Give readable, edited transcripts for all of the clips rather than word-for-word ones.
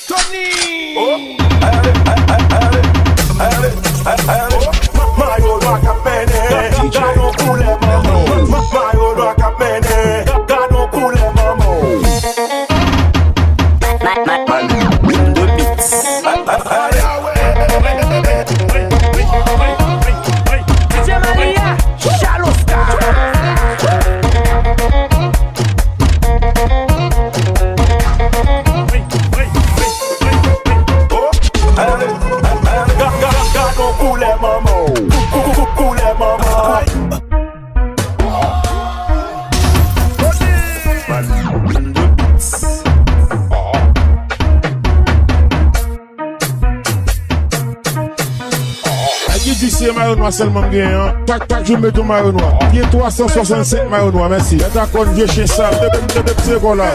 Tony! Oh, Mario Rockapene, Gano Kule Mamo. Mario Rockapene, Gano Kule Mamo. The beats. DJ Maria, Shaloska. Gano Kule Mamo. Kule Mamo. C'est maillot noir seulement bien. Tac tac, je mets tout maillot noir. Il y a 365 maillot noir, merci. Et t'as qu'on vieux chien ça, de petits gars là.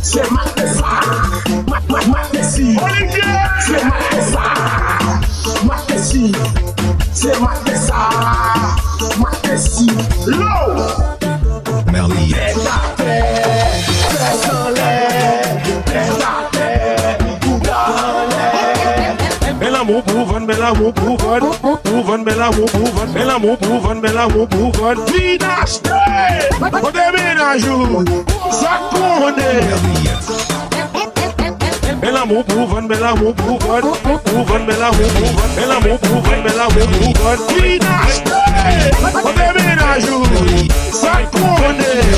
C'est ma tessa, ma tessie, c'est ma tessa, ma tessie, c'est ma tessa, ma tessie, l'eau, Melly. L'amour prouvant, mais l'amour prouvant, prouvant, mais l'amour prouvant, mais l'amour prouvant, mais l'amour prouvant. Dynasté, on déménage, ça connaît. Mais l'amour prouvant, mais l'amour prouvant, prouvant, mais l'amour prouvant, mais l'amour prouvant, mais l'amour prouvant. Dynasté, on déménage, ça connaît.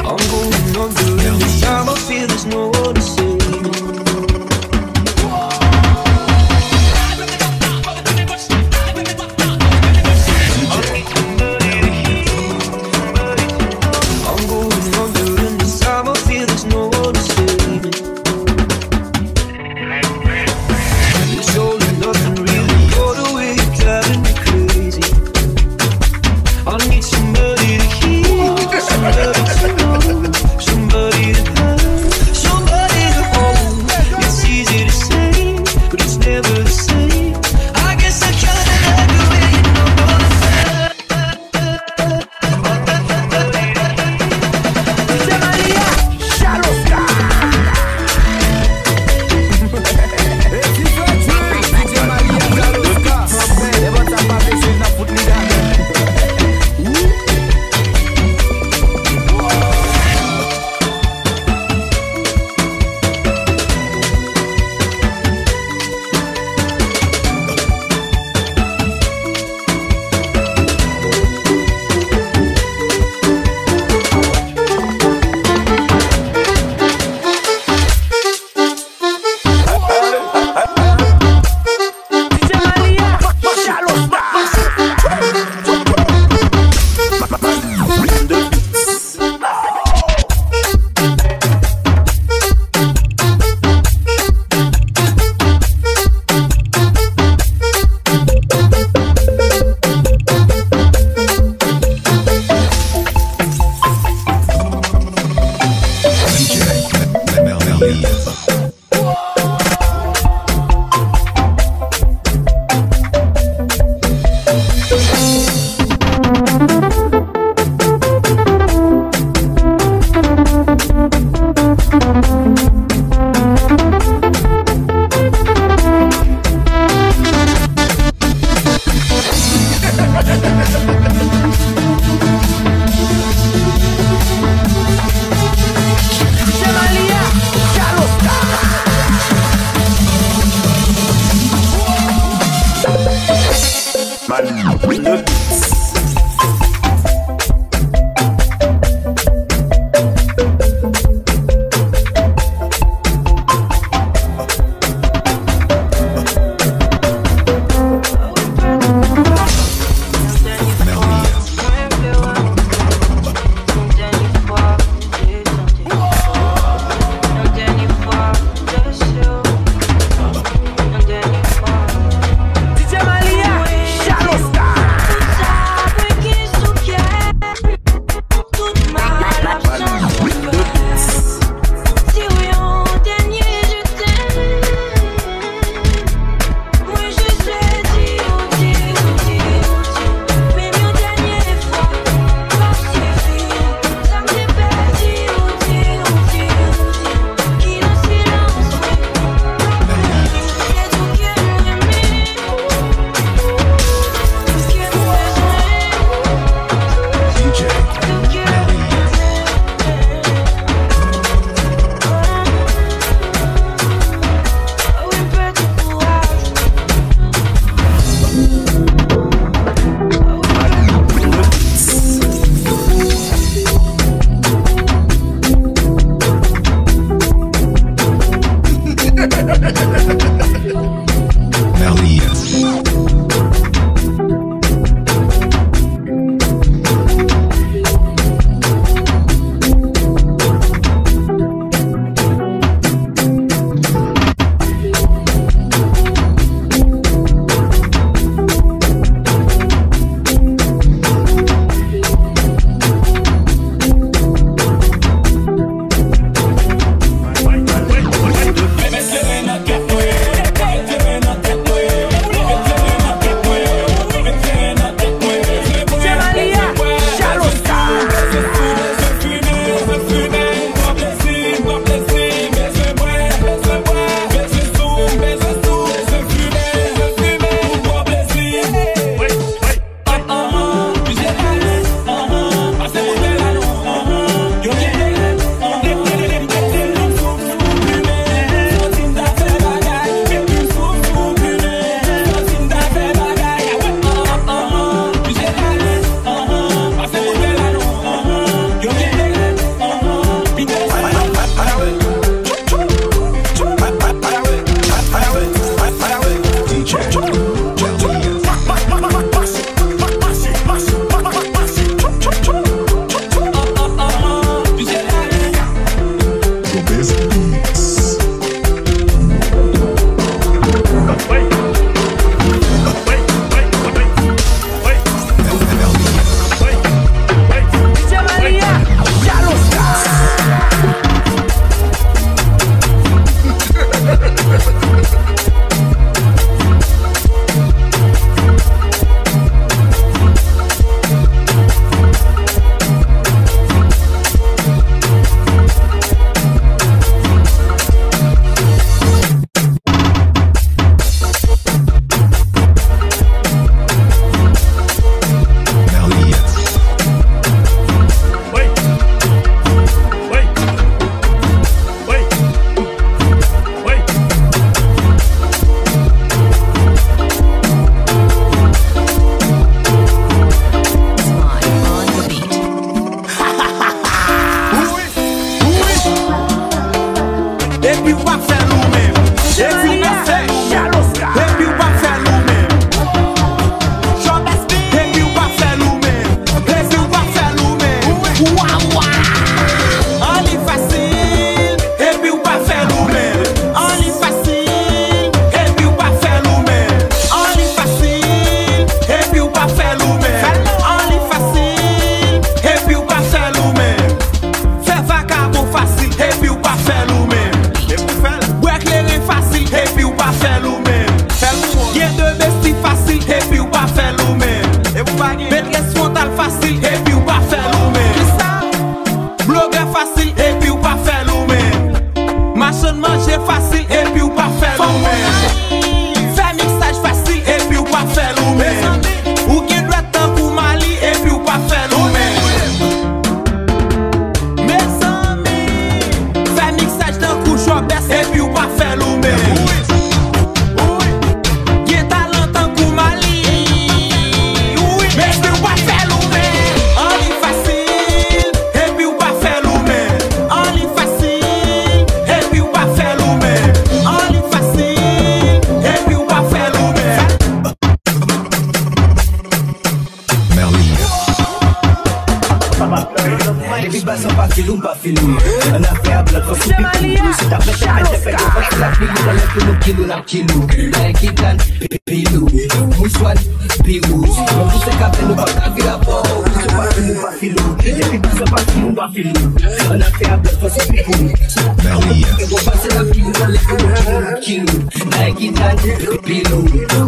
I'm going under, I don't feel Fè vagabond facile, et puis DJ Maria, naquilo, like it and pilu, muswan, pilu. Você cabelo pra cá vira bom, você batendo pra filu, ele passa pra cima pra filu. Ana tem a bela você pico. Eu vou fazer a pilu, eu levo naquilo, like it and pilu,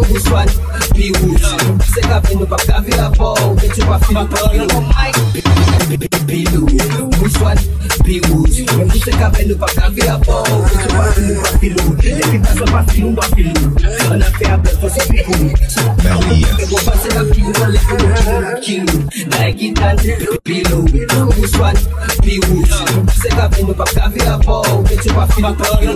muswan, pilu. Você cabelo pra cá vira bom, você pra filu pra pilu, muswan, pilu. Você cabelo pra cá vira bom, você batendo pra filu, ele passa pra cima pra filu. Ana tem a bela você pico. Eu vou fazer a pilu, eu levo naquilo, like it and pilu, muswan, pilu. Você cabelo pra cá vira bom, você pra filu pra filu.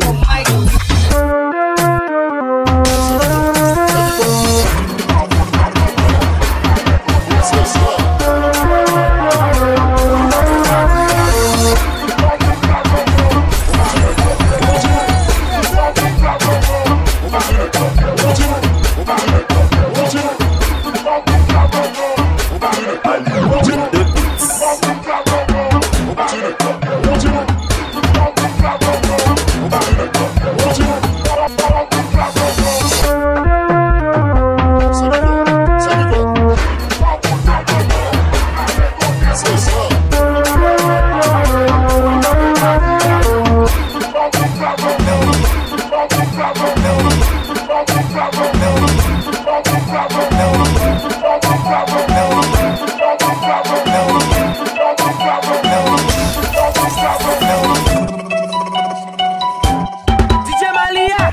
DJ Malia.